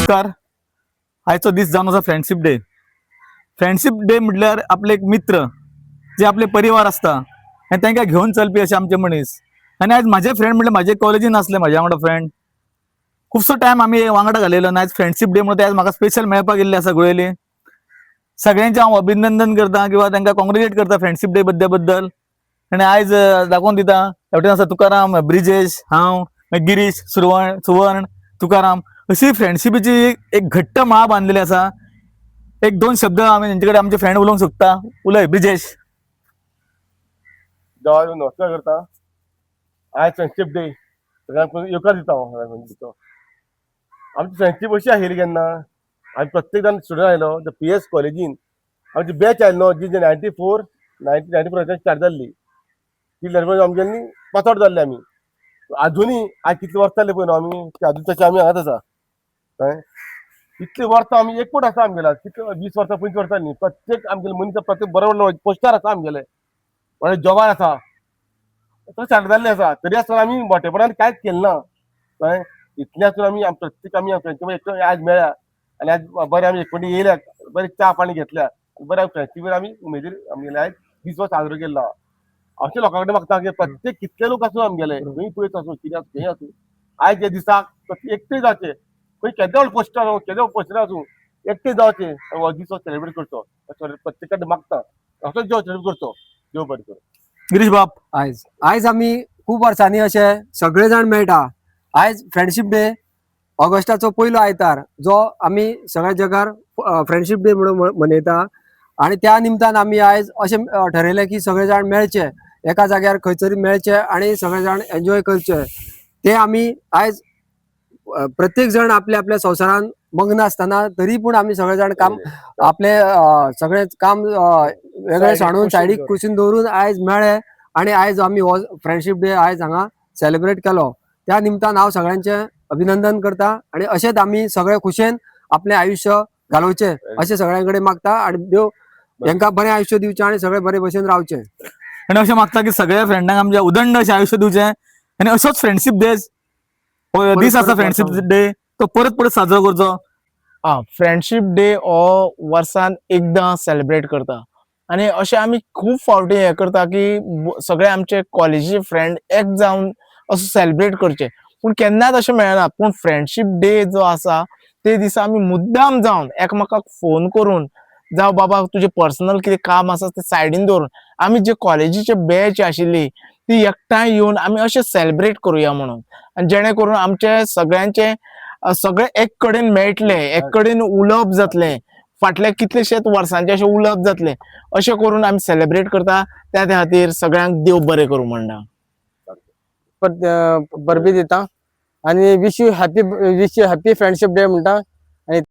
नमस्कार. आजचो दीस जावन आसा फ्रेंडशिप डे. फ्रेंडशिप डे म्हटल्यार आपले एक मित्र जे आपले परिवार असता आनी तांकां घेवन चलपी अशे आमचे मनीस. आनी आज माझे फ्रेंड म्हटल्यार म्हाजे कॉलेजीन आसले म्हाज्या वांगडा फ्रेंड. खुबसो टायम आमी वांगडा घालयलो आनी आज फ्रेंडशिप डे म्हणून आज म्हाका स्पेशल मेळपाक येयल्ले आसा गोयली. सगळ्यांचे हांव अभिनंदन करता किंवा तांकां कॉंग्रेच्युलेट करता फ्रेंडशिप डे बद्दल. आनी आयज दाखोवन दिता हेवटेन आसा तुकाराम, ब्रिजेश, हांव, गिरीश, सुवर्ण, तुकाराम अशी फ्रेंडशिपीची एक घट्ट माळ बांधलेली आसा. एक दोन शब्द आमी तेंचे कडेन आमचे फ्रेंड उलोवंक सोदता. उलय ब्रिजेश. देवाक नमस्कार करता. आयज फ्रेंडशिप डे सगळ्यांक येवकार दिता हांव. आमची फ्रेंडशिप अशी आशिल्ली केन्ना आमी प्रत्येक जाण स्टुडंट आयलो PS कॉलेजीन आमची बॅच आयली न्हू जी 94 स्टार्ट जाल्ली ती आमगेली पासआउट जाल्ले आमी. अजुनूय आज कितले वर्स जाले पळय न्हू आमी अजून तशें आमी हांगाच आसा कळ्ळें. इतले वर्सां आमी एकूट आसा आमगेला कितले 20 वर्सां 25 वर्सां न्ही. प्रत्येक आमगेले मनीस प्रत्येक बरो पोस्टार आसा आमगेले व्हडले जॉबार आसा तो स्टार्ट जाल्ले आसा. तरी आसतना आमी मोठेपणान कांयच केलें ना कळ्ळें. इतले आसून आमी प्रत्येक आमी फ्रेंडशीप आज मेळ्ळ्या आनी आज बरें आमी एकवटी येयल्या बरें च्या पाणी घेतल्या बरें फ्रेंडशिपीन आमी उमेदीर आमगेले आयज दीस साजरो केल्लो. अशें लोकां कडेन मागता की प्रत्येक कितले लोक आसूं आमगेले खंय पयस आसूं कितें आसूं खंय आसूं आयज हे दिसाक एकटे जावचे खंय केदे व्हड पोस्टार आसूं केदे व्हड पोस्टार आसूं एकटे जावचे हो दीस सेलिब्रेट करचो प्रत्येक कडेन मागता. असोच देव सेलिब्रेट करचो. देव बरें करूं. गिरीश बाब. आयज आमी खूब वर्सांनी अशे सगळे जाण मेळटा. आयज फ्रेंडशिप डे ऑगस्टाचो पयलो आयतार जो आमी सगळ्या जगार फ्रेंडशिप डे म्हणून मनयता. आनी त्या निमतान आमी आयज अशें ठरयलें की सगळे जाण मेळचे एका जाग्यार खंयतरी मेळचे आनी सगळे जाण एन्जॉय करचे. ते आमी आयज प्रत्येक जण आपल्या आपल्या संवसारान मग्न आसतना तरी पूण आमी सगळे जाण काम आपले सगळे काम वेगळे साणून सायडीक कुशीन दवरून आयज मेळ्ळे आनी आयज आमी हो फ्रेंडशिप डे आयज हांगा सेलिब्रेट केलो. त्या निमतान हांव सगळ्यांचे अभिनंदन करता आनी अशेंच आमी सगळे खुशेन आपलें आयुश्य घालोवचें अशें सगळ्यां कडेन मागता आनी देव हांकां बरें आयुश्य दिवचें आनी सगळे बरे भशेन रावचे. आनी अशें मागता की सगळ्या फ्रेंडांक आमच्या उदंड अशें आयुश्य दिवचें आनी असोच फ्रेंडशिप डे दीस आसा फ्रेंडशिप डे तो परत परत साजरो करचो. फ्रेंडशिप डे हो वर्सान एकदां सेलिब्रेट करता आनी अशें आमी खूब फावटी हे करता की सगळे आमचे कॉलेजीचे फ्रेंड एक जावन असो सेलिब्रेट करचे पूण केन्नाच अशें मेळना. पूण फ्रेंडशिप डे जो आसा ते दिसा आमी मुद्दाम जावन एकमेकाक फोन करून जावं बाबा तुजें पर्सनल कितें काम आसा तें सायडीन दवरून आमी जे कॉलेजीचे बॅच आशिल्ली ती एकठांय येवन आमी अशें सेलिब्रेट करुया म्हणून आनी जेणे करून आमचे सगळ्यांचे सगळे एक कडेन मेळटले एक कडेन उलोवप जातलें फाटले कितलेशेच वर्सांचे अशें उलोवप जातलें अशें करून आमी सेलिब्रेट करता. त्या खातीर सगळ्यांक देव बरें करूं म्हणटा. बरबी दिता आनी wish you happy friendship day म्हणटा. आनी